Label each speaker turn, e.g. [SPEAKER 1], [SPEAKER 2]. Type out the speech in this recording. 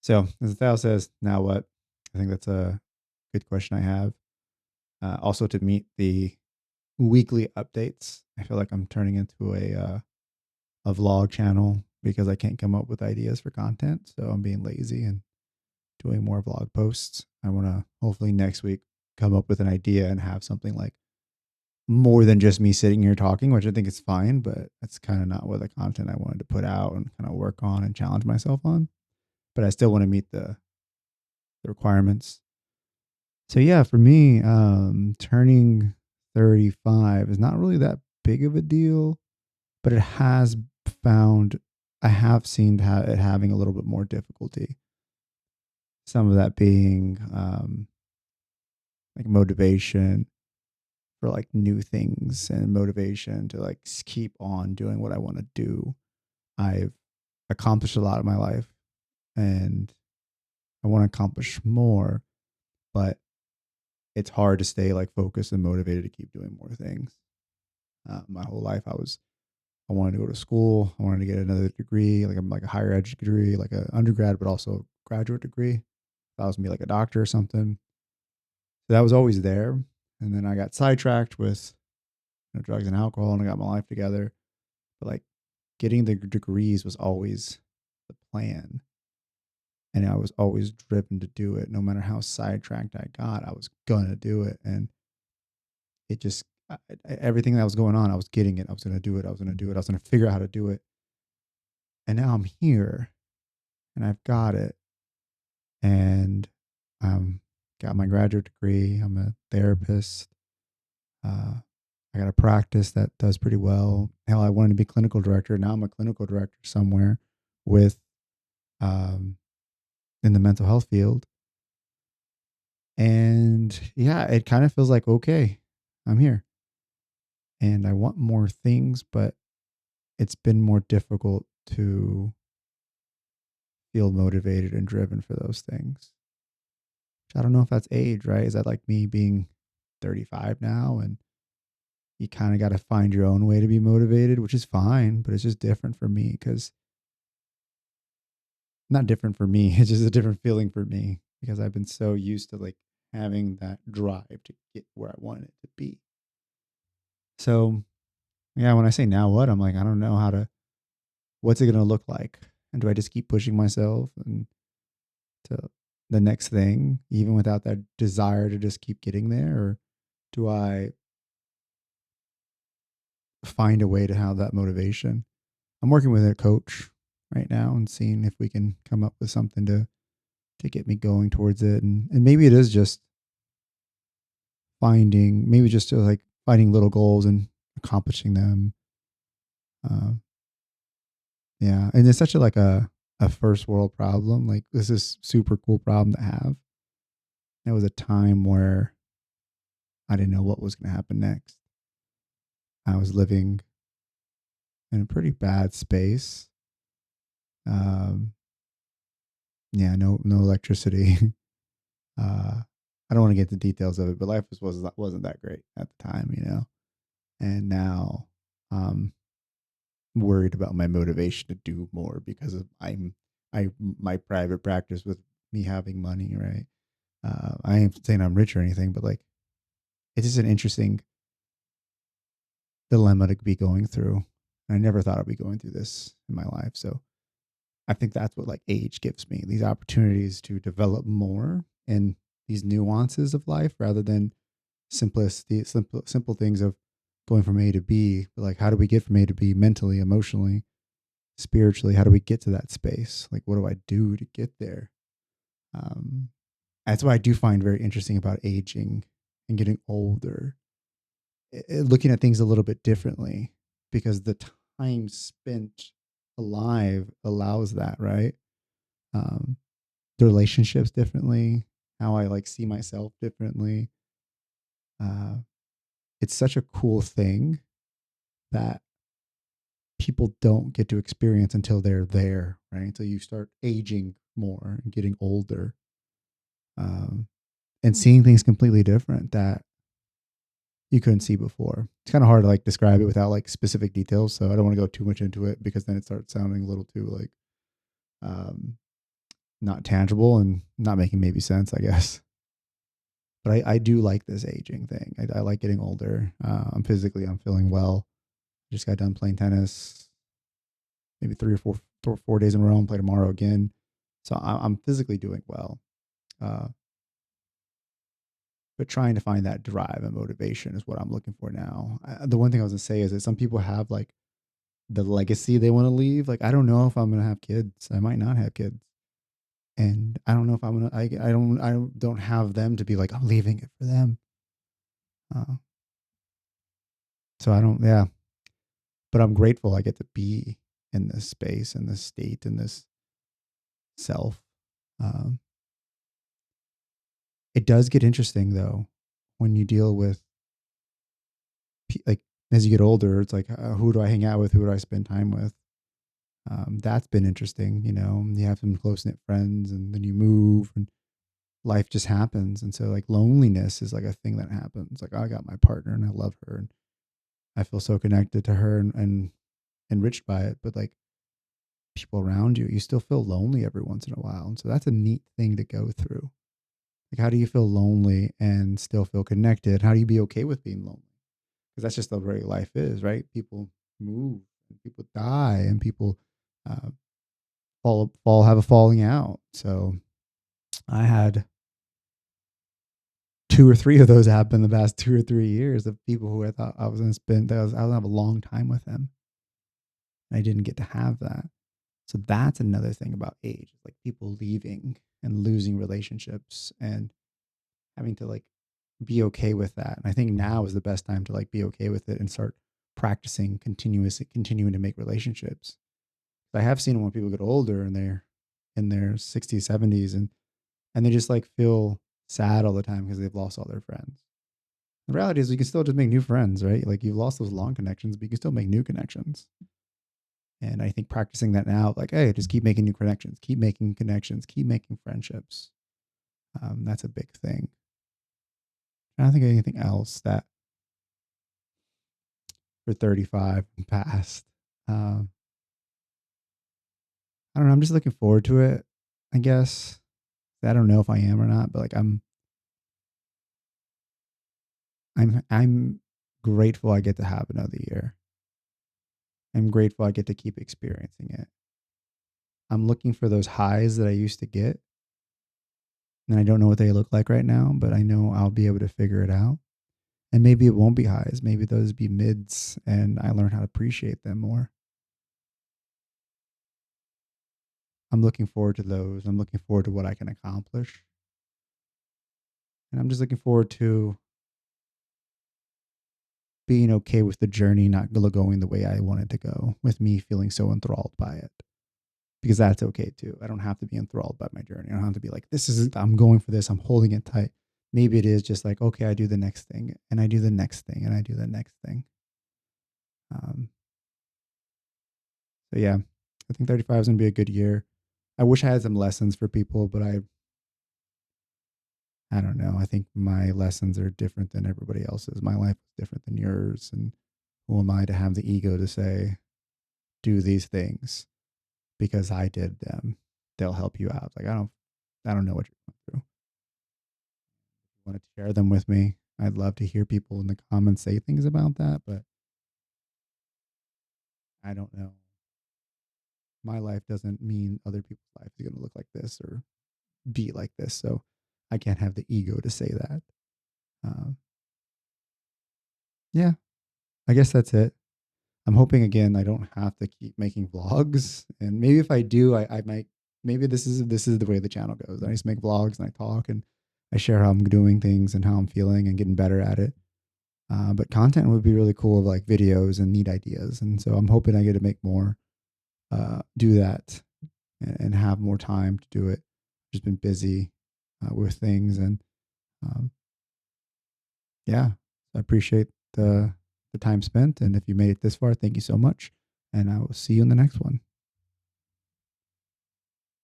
[SPEAKER 1] So, as Thao says, now what? I think that's a good question I have. Also, to meet the weekly updates, I feel like I'm turning into a vlog channel because I can't come up with ideas for content. So I'm being lazy and doing more vlog posts. I want to hopefully next week come up with an idea and have something like more than just me sitting here talking, which I think is fine, but that's kind of not what the content I wanted to put out and kind of work on and challenge myself on. But I still want to meet the requirements. So yeah, for me, turning 35 is not really that big of a deal, but it has found I have seen it having a little bit more difficulty. Some of that being like motivation for like new things and motivation to like keep on doing what I want to do. I've accomplished a lot in my life and I want to accomplish more, but it's hard to stay like focused and motivated to keep doing more things. My whole life, I wanted to go to school. I wanted to get another degree, like a higher ed degree, like an undergrad, but also a graduate degree. That was me like a doctor or something. So that was always there. And then I got sidetracked with drugs and alcohol, and I got my life together. But like getting the degrees was always the plan, and I was always driven to do it. No matter how sidetracked I got, I was gonna do it, and it just everything that was going on, I was getting it. I was gonna do it. I was gonna do it. I was gonna figure out how to do it. And now I'm here, and I've got it, and got my graduate degree. I'm a therapist. Uh, I got a practice that does pretty well. Hell, I wanted to be clinical director. Now I'm a clinical director somewhere with um, in the mental health field. And yeah, it kind of feels like okay, I'm here, and I want more things, but it's been more difficult to feel motivated and driven for those things. I don't know if that's age, right? Is that like me being 35 now and you kind of got to find your own way to be motivated, which is fine, but it's just different for me because not different for me. It's just a different feeling for me because I've been so used to like having that drive to get where I want it to be. So, yeah, when I say now what, I'm like, I don't know what's it going to look like? And do I just keep pushing myself and to the next thing, even without that desire to just keep getting there? Or do I find a way to have that motivation? I'm working with a coach right now and seeing if we can come up with something to get me going towards it. And maybe it is just maybe just like finding little goals and accomplishing them. Uh, yeah. And it's such a first world problem. Like this is super cool problem to have. There was a time where I didn't know what was going to happen next. I was living in a pretty bad space. Um, yeah, no electricity. I don't want to get the details of it, but life wasn't that great at the time, you know. And now, um, worried about my motivation to do more because of I my private practice with me having money, right? I ain't saying I'm rich or anything, but like it's just an interesting dilemma to be going through. I never thought I'd be going through this in my life, so I think that's what like age gives me these opportunities to develop more in these nuances of life rather than simple things of going from A to B. But like, how do we get from A to B mentally, emotionally, spiritually? How do we get to that space? Like, what do I do to get there? Um, that's what I do find very interesting about aging and getting older, looking at things a little bit differently because the time spent alive allows that, right? Um, the relationships differently, how I like see myself differently. Uh, it's such a cool thing that people don't get to experience until they're there, right? Until you start aging more and getting older, um, and seeing things completely different that you couldn't see before. It's kind of hard to like describe it without like specific details. So I don't want to go too much into it because then it starts sounding a little too like um, not tangible and not making maybe sense, I guess. But I do like this aging thing. I like getting older. I'm feeling well. Just got done playing tennis, maybe 4 days in a row, and play tomorrow again. So I'm physically doing well. Uh, but trying to find that drive and motivation is what I'm looking for now. The one thing I was gonna say is that some people have like the legacy they want to leave. Like I don't know if I'm gonna have kids. I might not have kids, and I don't know if I'm gonna. I don't have them to be like I'm leaving it for them. Uh, so I don't. Yeah, but I'm grateful I get to be in this space, in this state, in this self. Um, it does get interesting though when you deal with like as you get older. It's like who do I hang out with? Who do I spend time with? That's been interesting. You have some close knit friends, and then you move, and life just happens. And so, like, loneliness is like a thing that happens. Like, I got my partner, and I love her, and I feel so connected to her, and enriched by it. But like people around you, you still feel lonely every once in a while, and so that's a neat thing to go through. Like, how do you feel lonely and still feel connected? How do you be okay with being lonely? Because that's just the way life is, right? People move, and people die, and people uh, have a falling out. So I had 2 or 3 of those happen the past 2 or 3 years of people who I thought I was going to spend, I was going to have a long time with them. And I didn't get to have that. So that's another thing about age, like people leaving and losing relationships and having to like be okay with that. And I think now is the best time to like be okay with it and start practicing continuing to make relationships. I have seen when people get older and they're in their 60s, 70s, and they just like feel sad all the time because they've lost all their friends. The reality is, you can still just make new friends, right? Like you've lost those long connections, but you can still make new connections. And I think practicing that now, like, hey, just keep making new connections, keep making connections, keep making friendships. That's a big thing. I don't think of anything else that for 35 and past. Um, I don't know. I'm just looking forward to it. I guess I don't know if I am or not, but like I'm grateful I get to have another year. I'm grateful I get to keep experiencing it. I'm looking for those highs that I used to get, and I don't know what they look like right now, but I know I'll be able to figure it out. And maybe it won't be highs, maybe those be mids, and I learn how to appreciate them more. I'm looking forward to those. I'm looking forward to what I can accomplish. And I'm just looking forward to being okay with the journey not going the way I wanted to go, with me feeling so enthralled by it. Because that's okay too. I don't have to be enthralled by my journey. I don't have to be like, I'm going for this, I'm holding it tight. Maybe it is just like, okay, I do the next thing, and I do the next thing, and I do the next thing. Um, so yeah, I think 35 is going to be a good year. I wish I had some lessons for people, but I don't know. I think my lessons are different than everybody else's. My life is different than yours. And who am I to have the ego to say, do these things because I did them? They'll help you out. Like, I don't know what you're going through. If you want to share them with me, I'd love to hear people in the comments say things about that, but I don't know. My life doesn't mean other people's life is going to look like this or be like this. So I can't have the ego to say that. Um, yeah, I guess that's it. I'm hoping again I don't have to keep making vlogs, and maybe if I do, I might. Maybe this is the way the channel goes. I just make vlogs and I talk and I share how I'm doing things and how I'm feeling and getting better at it. But content would be really cool of like videos and neat ideas, and so I'm hoping I get to make more, do that, and have more time to do it. Just been busy with things, and um, yeah, I appreciate the time spent. And if you made it this far, thank you so much, and I will see you in the next one.